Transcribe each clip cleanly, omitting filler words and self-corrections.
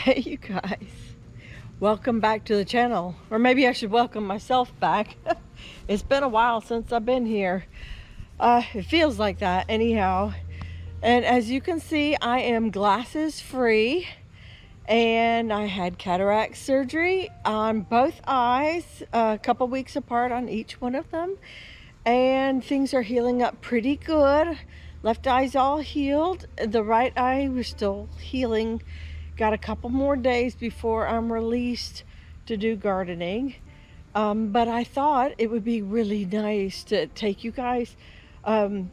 Hey you guys, welcome back to the channel, or maybe I should welcome myself back. It's been a while since I've been here. It feels like that anyhow. And as you can see, I am glasses free, and I had cataract surgery on both eyes, a couple weeks apart on each one of them, and things are healing up pretty good. Left eye's all healed, the right eye was still healing. Got a couple more days before I'm released to do gardening, but I thought it would be really nice to take you guys.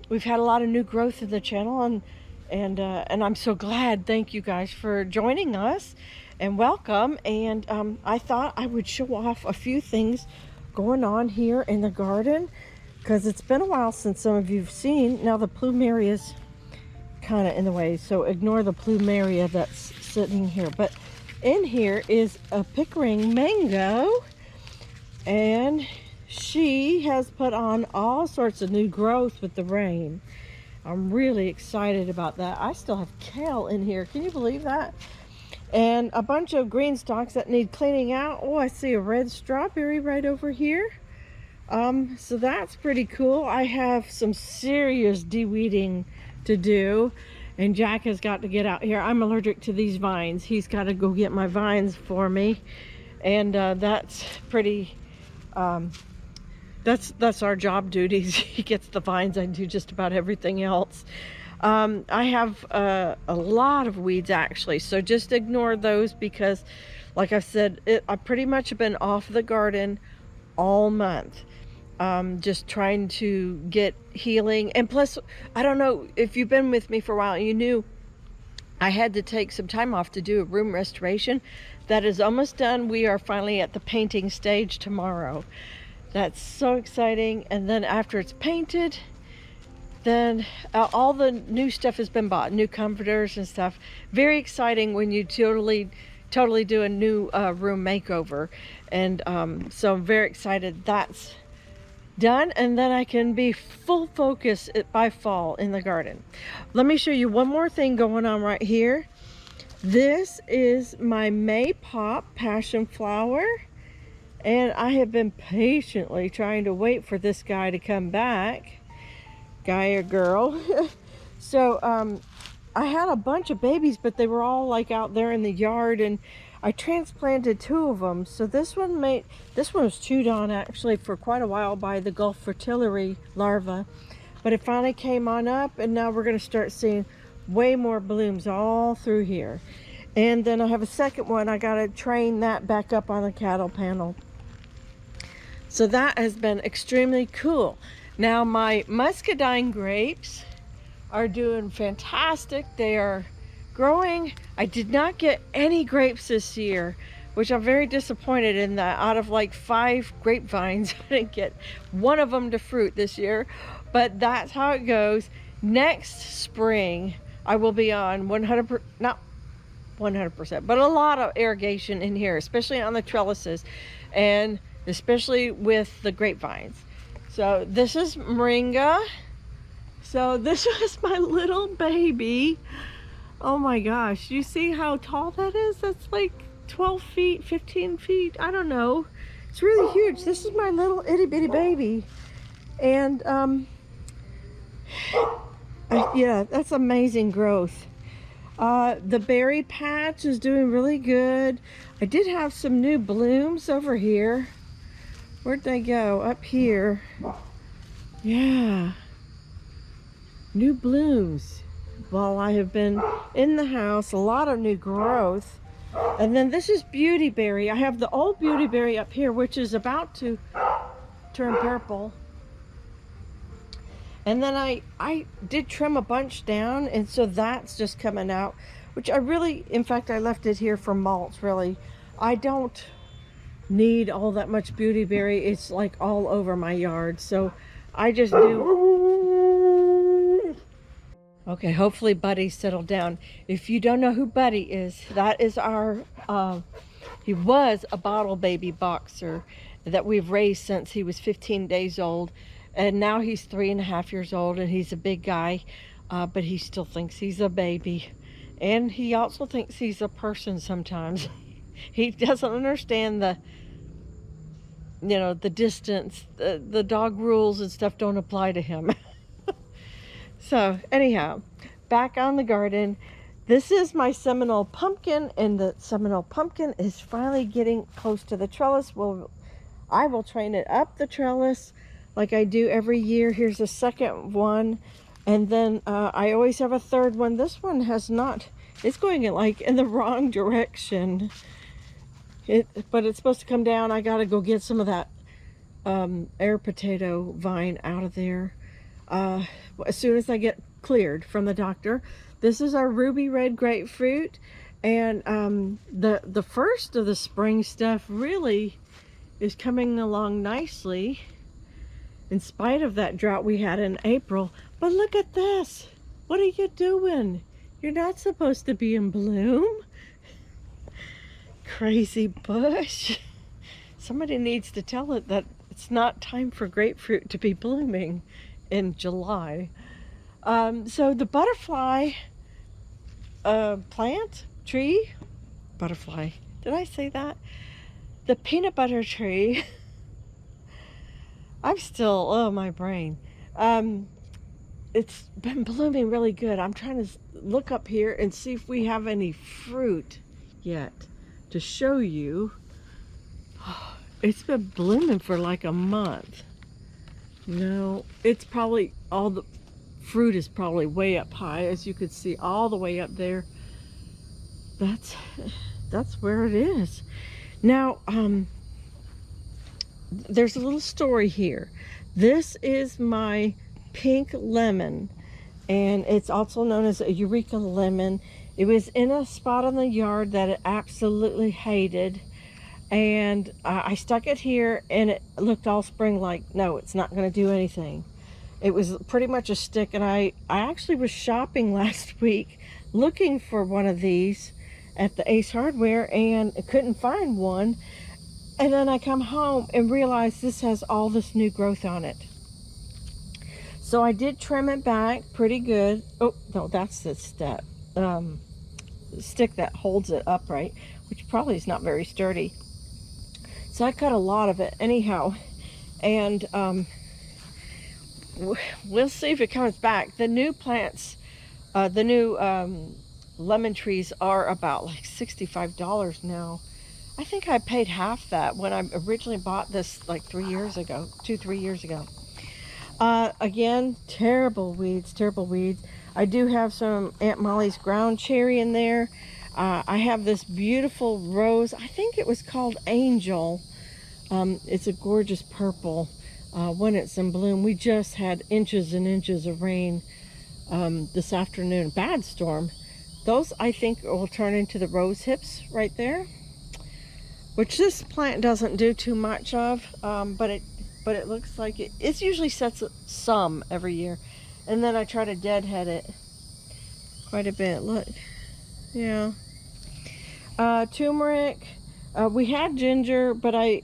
We've had a lot of new growth in the channel, and I'm so glad. Thank you guys for joining us and welcome. And I thought I would show off a few things going on here in the garden, because it's been a while since some of you've seen. Now the plumeria is kind of in the way, so ignore the plumeria that's sitting here. But in here is a Pickering mango, and she has put on all sorts of new growth with the rain. I'm really excited about that. I still have kale in here, can you believe that? And a bunch of green stalks that need cleaning out. Oh, I see a red strawberry right over here. So that's pretty cool. I have some serious de-weeding to do, and Jack has got to get out here. I'm allergic to these vines. He's got to go get my vines for me, and that's pretty that's our job duties. He gets the vines, I do just about everything else. I have a lot of weeds actually, so just ignore those, because like I said, I pretty much have been off the garden all month. Just trying to get healing. And plus, I don't know if you've been with me for a while, you knew I had to take some time off to do a room restoration. That is almost done. We are finally at the painting stage tomorrow. That's so exciting. And then after it's painted, then all the new stuff has been bought, new comforters and stuff. Very exciting when you totally do a new room makeover. And so I'm very excited that's done, and then I can be full focus by fall in the garden. Let me show you one more thing going on right here. This is my May Pop passion flower, and I have been patiently trying to wait for this guy to come back, guy or girl. So I had a bunch of babies, but they were all like out there in the yard, and I transplanted 2 of them. So this one was chewed on actually for quite a while by the Gulf fritillary larva, but it finally came on up, and now we're going to start seeing way more blooms all through here. And then I have a second one. I got to train that back up on the cattle panel. So that has been extremely cool. Now my muscadine grapes are doing fantastic. They are growing. I did not get any grapes this year, which I'm very disappointed in. That out of like 5 grapevines, I didn't get one of them to fruit this year, but that's how it goes. Next spring I will be on 100%, not 100%, but a lot of irrigation in here, especially on the trellises, and especially with the grapevines. So this is moringa. So this was my little baby. Oh my gosh, you see how tall that is? That's like 12 feet, 15 feet, I don't know. It's really huge. This is my little itty bitty baby. And yeah, that's amazing growth. The berry patch is doing really good. I did have some new blooms over here. Where'd they go? Up here. Yeah. New blooms while I have been in the house. A lot of new growth. And then this is beautyberry. I have the old beautyberry up here, which is about to turn purple. And then I did trim a bunch down, and so that's just coming out, which I really, in fact, I left it here for mulch, really. I don't need all that much beautyberry. It's like all over my yard, so I just do. Okay, hopefully Buddy settled down. If you don't know who Buddy is, that is our, he was a bottle baby boxer that we've raised since he was 15 days old. And now he's 3.5 years old, and he's a big guy, but he still thinks he's a baby. And he also thinks he's a person sometimes. He doesn't understand the, the distance. The dog rules and stuff don't apply to him. So anyhow, back on the garden. This is my Seminole pumpkin, and the Seminole pumpkin is finally getting close to the trellis. Well, I will train it up the trellis like I do every year. Here's a second one, and then I always have a third one. This one has not, it's going in the wrong direction. But it's supposed to come down. I gotta go get some of that air potato vine out of there as soon as I get cleared from the doctor. This is our ruby red grapefruit, and the first of the spring stuff really is coming along nicely in spite of that drought we had in April. But look at this. What are you doing? You're not supposed to be in bloom. Crazy bush. Somebody needs to tell it that it's not time for grapefruit to be blooming in July. So the butterfly butterfly, did I say that? The peanut butter tree. I'm still, oh, my brain. It's been blooming really good. I'm trying to look up here and see if we have any fruit yet to show you. It's been blooming for like a month. No, it's probably, all the fruit is probably way up high, as you could see all the way up there. That's where it is. Now, there's a little story here. This is my pink lemon, and it's also known as a Eureka lemon. It was in a spot on the yard that it absolutely hated, and I stuck it here, and it looked all spring-like. No, it's not going to do anything. It was pretty much a stick, and I actually was shopping last week looking for one of these at the Ace Hardware, and I couldn't find one. And then I come home and realize this has all this new growth on it. So I did trim it back pretty good. Oh, no, that's the stick that holds it upright, which probably is not very sturdy. So I cut a lot of it anyhow. And we'll see if it comes back. The new plants, the new lemon trees are about like $65 now. I think I paid half that when I originally bought this like 3 years ago, 2-3 years ago. Again, terrible weeds. I do have some Aunt Molly's ground cherry in there. I have this beautiful rose. I think it was called Angel. It's a gorgeous purple when it's in bloom. We just had inches and inches of rain this afternoon. Bad storm. Those I think will turn into the rose hips right there, which this plant doesn't do too much of, but it looks like it usually sets some every year, and then I try to deadhead it quite a bit. Look, yeah. Turmeric. We had ginger, but I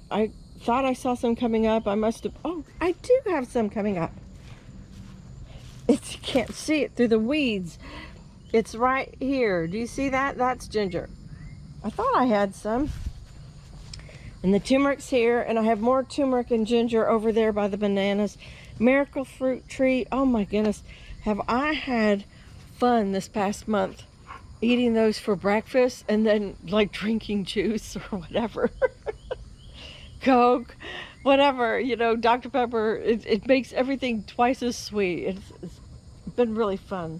thought I saw some coming up. I must have. Oh, I do have some coming up. You can't see it through the weeds. It's right here. Do you see that? That's ginger. I thought I had some. And the turmeric's here, and I have more turmeric and ginger over there by the bananas. Miracle fruit tree. Oh my goodness. Have I had fun this past month eating those for breakfast and then like drinking juice or whatever. Coke, whatever, Dr. Pepper. It makes everything twice as sweet. It's been really fun.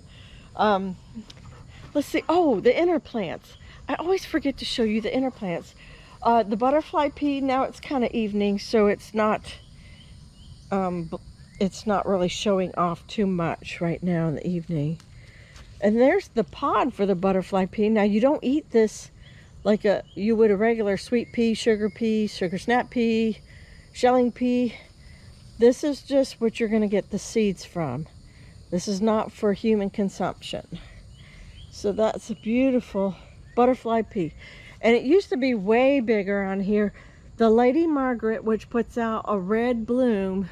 Let's see. Oh, the inner plants. I always forget to show you the inner plants. The butterfly pea, now it's kind of evening, so it's not really showing off too much right now in the evening. And there's the pod for the butterfly pea. Now you don't eat this like you would a regular sweet pea, sugar snap pea, shelling pea. This is just what you're going to get the seeds from. This is not for human consumption. So that's a beautiful butterfly pea. And it used to be way bigger on here. The Lady Margaret, which puts out a red bloom.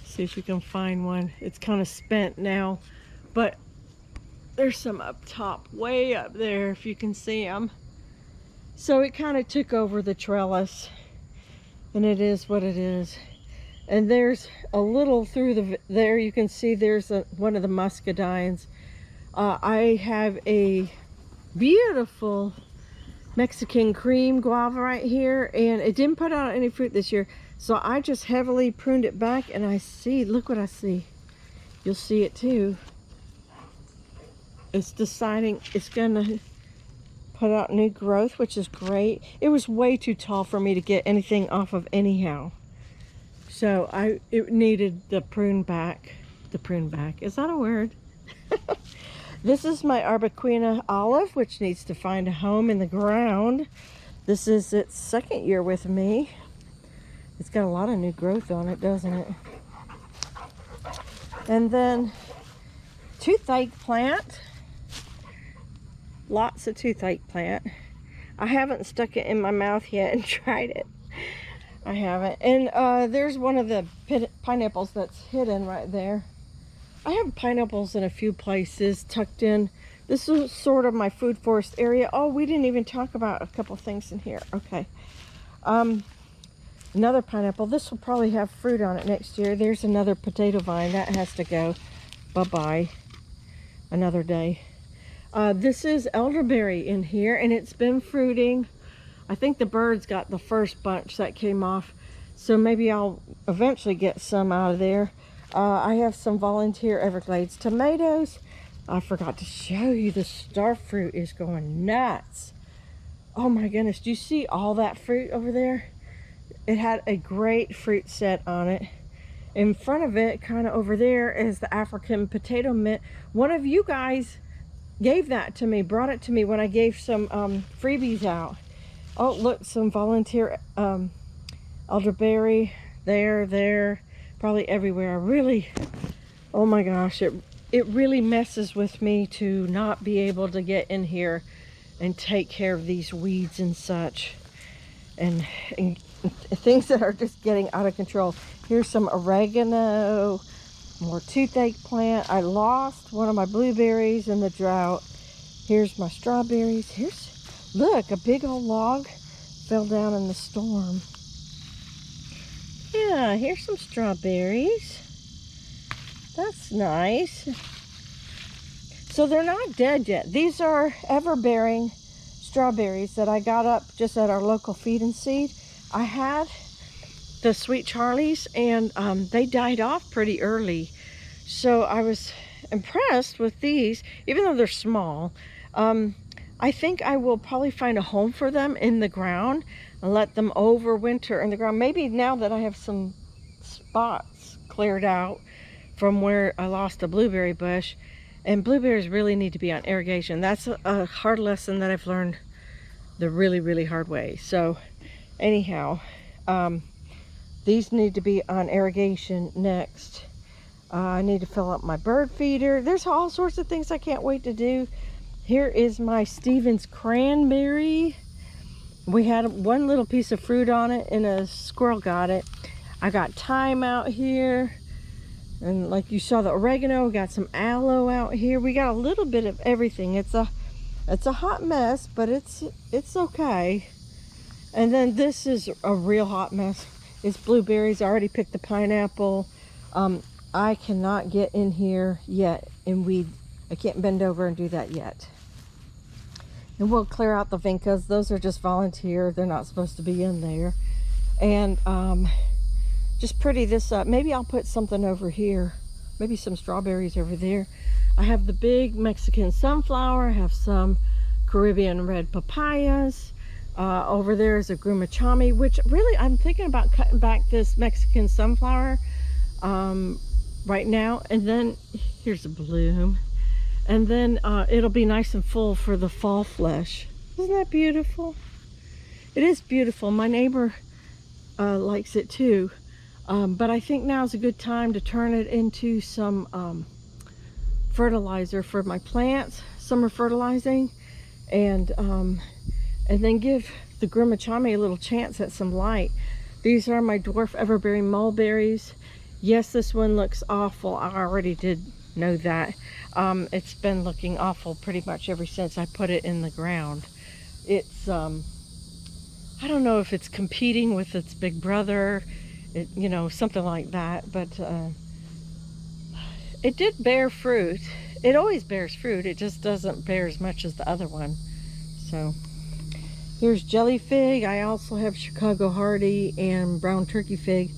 See if you can find one. It's kind of spent now. But There's some up top, way up there, if you can see them. So it kind of took over the trellis, and it is what it is. And there's a little through there, you can see there's one of the muscadines. I have a beautiful Mexican cream guava right here, and it didn't put out any fruit this year. So I just heavily pruned it back, and I see, look what I see. You'll see it too. It's deciding it's gonna put out new growth, which is great. It was way too tall for me to get anything off of anyhow. So it needed the prune back. The prune back, is that a word? This is my Arbequina olive, which needs to find a home in the ground. This is its second year with me. It's got a lot of new growth on it, doesn't it? And then toothache plant. Lots of toothache plant. I haven't stuck it in my mouth yet and tried it. I haven't. And there's one of the pineapples that's hidden right there. I have pineapples in a few places tucked in. This is sort of my food forest area. Oh, we didn't even talk about a couple things in here. Okay. Another pineapple. This will probably have fruit on it next year. There's another potato vine. That has to go. Bye-bye. Another day. This is elderberry in here, and it's been fruiting. I think the birds got the first bunch that came off, so maybe I'll eventually get some out of there. I have some volunteer Everglades tomatoes. I forgot to show you, the star fruit is going nuts. Oh my goodness, do you see all that fruit over there? It had a great fruit set on it. In front of it, kind of over there, is the African potato mint. One of you guys gave that to me, brought it to me when I gave some freebies out. Oh, look, some volunteer elderberry there, probably everywhere. Really, oh my gosh, it really messes with me to not be able to get in here and take care of these weeds and such, and things that are just getting out of control. Here's some oregano, more toothache plant. I lost one of my blueberries in the drought. Here's my strawberries. Look, a big old log fell down in the storm. Yeah, here's some strawberries. That's nice. So they're not dead yet. These are ever-bearing strawberries that I got up just at our local feed and seed. I had the Sweet Charlies, and they died off pretty early. So I was impressed with these, even though they're small. I think I will probably find a home for them in the ground and let them overwinter in the ground. Maybe now that I have some spots cleared out from where I lost a blueberry bush. And blueberries really need to be on irrigation. That's a hard lesson that I've learned the really, really hard way. So anyhow, these need to be on irrigation next. I need to fill up my bird feeder. There's all sorts of things I can't wait to do. Here is my Stevens cranberry. We had one little piece of fruit on it and a squirrel got it. I got thyme out here. And like you saw, the oregano, we got some aloe out here. We got a little bit of everything. It's a hot mess, but it's okay. And then this is a real hot mess. It's blueberries. I already picked the pineapple. I cannot get in here yet and I can't bend over and do that yet. And we'll clear out the vincas. Those are just volunteer. They're not supposed to be in there. And just pretty this up. Maybe I'll put something over here. Maybe some strawberries over there. I have the big Mexican sunflower. I have some Caribbean red papayas. Over there is a grumachami, which really I'm thinking about cutting back this Mexican sunflower right now. And then here's a bloom. And then it'll be nice and full for the fall flush. Isn't that beautiful? It is beautiful. My neighbor likes it too. But I think now is a good time to turn it into some fertilizer for my plants, summer fertilizing, and then give the grumachami a little chance at some light. These are my dwarf everbearing mulberries. Yes, this one looks awful. I already did know that. It's been looking awful pretty much ever since I put it in the ground. It's, I don't know if it's competing with its big brother, you know, something like that, but it did bear fruit. It always bears fruit, it just doesn't bear as much as the other one. So here's jelly fig. I also have Chicago hardy and brown turkey fig.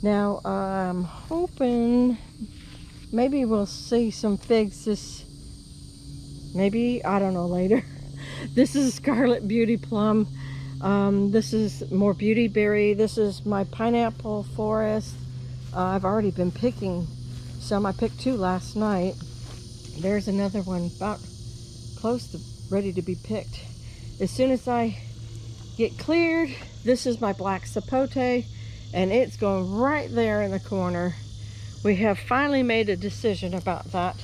Now I'm hoping maybe we'll see some figs this, maybe, I don't know, later. This is Scarlet Beauty Plum. This is more Beauty Berry. This is my pineapple forest. I've already been picking some. I picked 2 last night. There's another one about close to ready to be picked. As soon as I get cleared, this is my black sapote, and it's going right there in the corner. We have finally made a decision about that.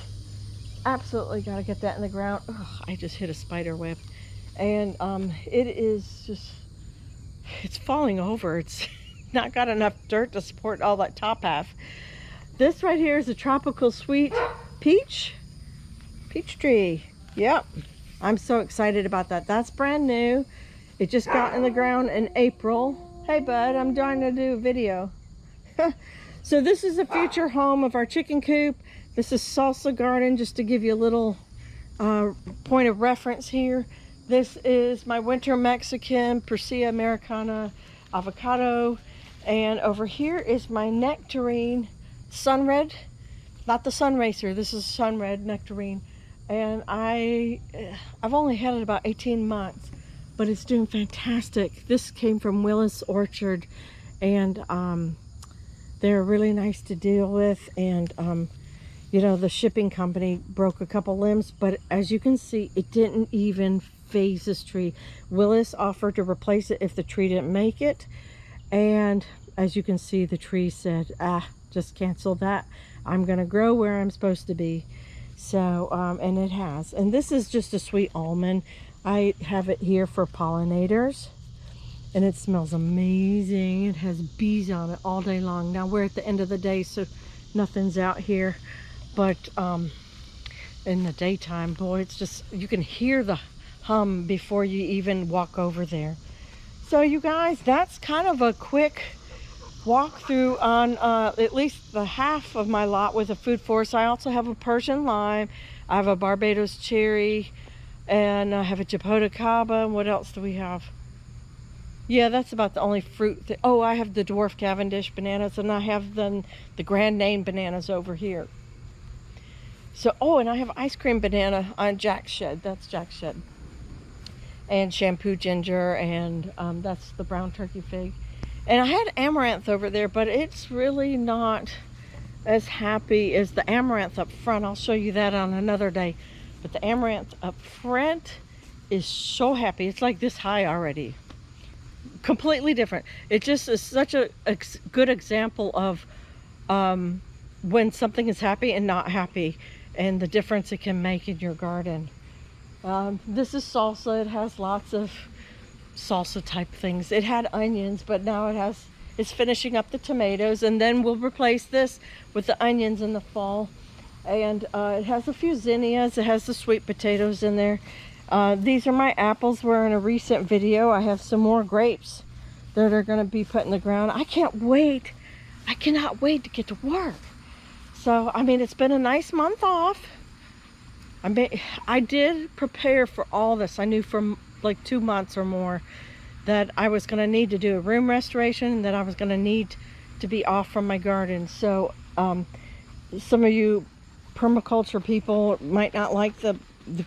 Absolutely got to get that in the ground. Ugh, I just hit a spider web. And it is just, it's falling over. It's not got enough dirt to support all that top half. This right here is a tropical sweet peach tree. Yep, I'm so excited about that. That's brand new. It just got in the ground in April. Hey bud, I'm trying to do a video. So this is a future home of our chicken coop. This is Salsa Garden, just to give you a little point of reference here. This is my winter Mexican Persea Americana avocado. And over here is my nectarine sunred. Not the sun racer, this is sunred nectarine. And I've only had it about 18 months, but it's doing fantastic. This came from Willis Orchard, and they're really nice to deal with. And you know, the shipping company broke a couple limbs, but as you can see, it didn't even phase this tree. Willis offered to replace it if the tree didn't make it, and as you can see, the tree said, just cancel that. I'm gonna grow where I'm supposed to be. So and it has. And this is just a sweet almond. I have it here for pollinators, and it smells amazing. It has bees on it all day long. Now we're at the end of the day, so nothing's out here, but in the daytime, boy, it's just, you can hear the hum before you even walk over there. So you guys, that's kind of a quick walkthrough on at least the half of my lot with a food forest. I also have a Persian lime, I have a Barbados cherry, and I have a Japoticaba. And what else do we have? Yeah, that's about the only fruit that, oh, I have the dwarf Cavendish bananas, and I have the grand name bananas over here. So, oh, and I have ice cream banana on Jack's Shed. That's Jack's Shed. And shampoo ginger, and that's the brown turkey fig. And I had amaranth over there, but it's really not as happy as the amaranth up front. I'll show you that on another day. But the amaranth up front is so happy. It's like this high already. Completely different. It just is such a good example of when something is happy and not happy, and the difference it can make in your garden. This is salsa. It has lots of salsa type things. It had onions, but now it's finishing up the tomatoes, and then we'll replace this with the onions in the fall. And it has a few zinnias. It has the sweet potatoes in there. These are my apples. We're in a recent video. I have some more grapes that are going to be put in the ground. I can't wait. I cannot wait to get to work. So, I mean, it's been a nice month off. I did prepare for all this. I knew from like 2 months or more that I was going to need to do a room restoration, that I was going to need to be off from my garden. So some of you permaculture people might not like the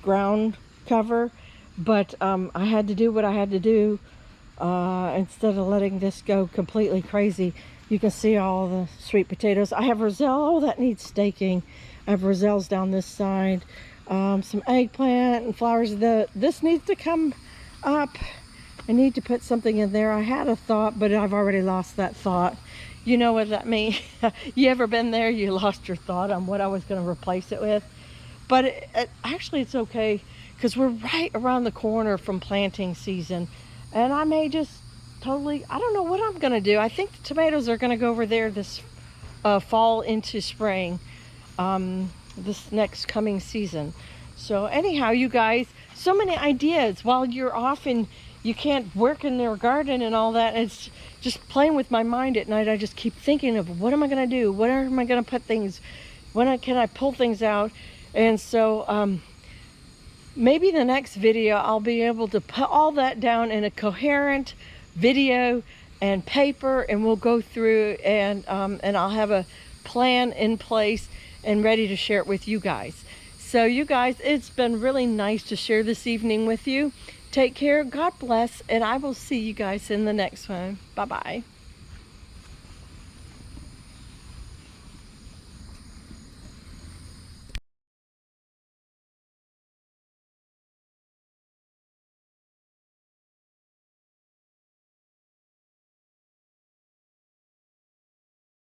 ground cover, but I had to do what I had to do instead of letting this go completely crazy. You can see all the sweet potatoes. I have roselle. Oh, that needs staking. I have roselles down this side. Some eggplant and flowers. This needs to come up. I need to put something in there. I had a thought, but I've already lost that thought. You know what that means? You ever been there? You lost your thought on what I was going to replace it with. But actually it's okay, because we're right around the corner from planting season, and I may just totally, I don't know what I'm going to do. I think the tomatoes are going to go over there this fall into spring. this next coming season. So anyhow, you guys, so many ideas while you're off and you can't work in their garden and all that. It's just playing with my mind at night. I just keep thinking of what am I going to do? Where am I going to put things? Can I pull things out? And so maybe the next video I'll be able to put all that down in a coherent video and paper, and we'll go through and I'll have a plan in place and ready to share it with you guys. So you guys, it's been really nice to share this evening with you. Take care, God bless, and I will see you guys in the next one. Bye-bye.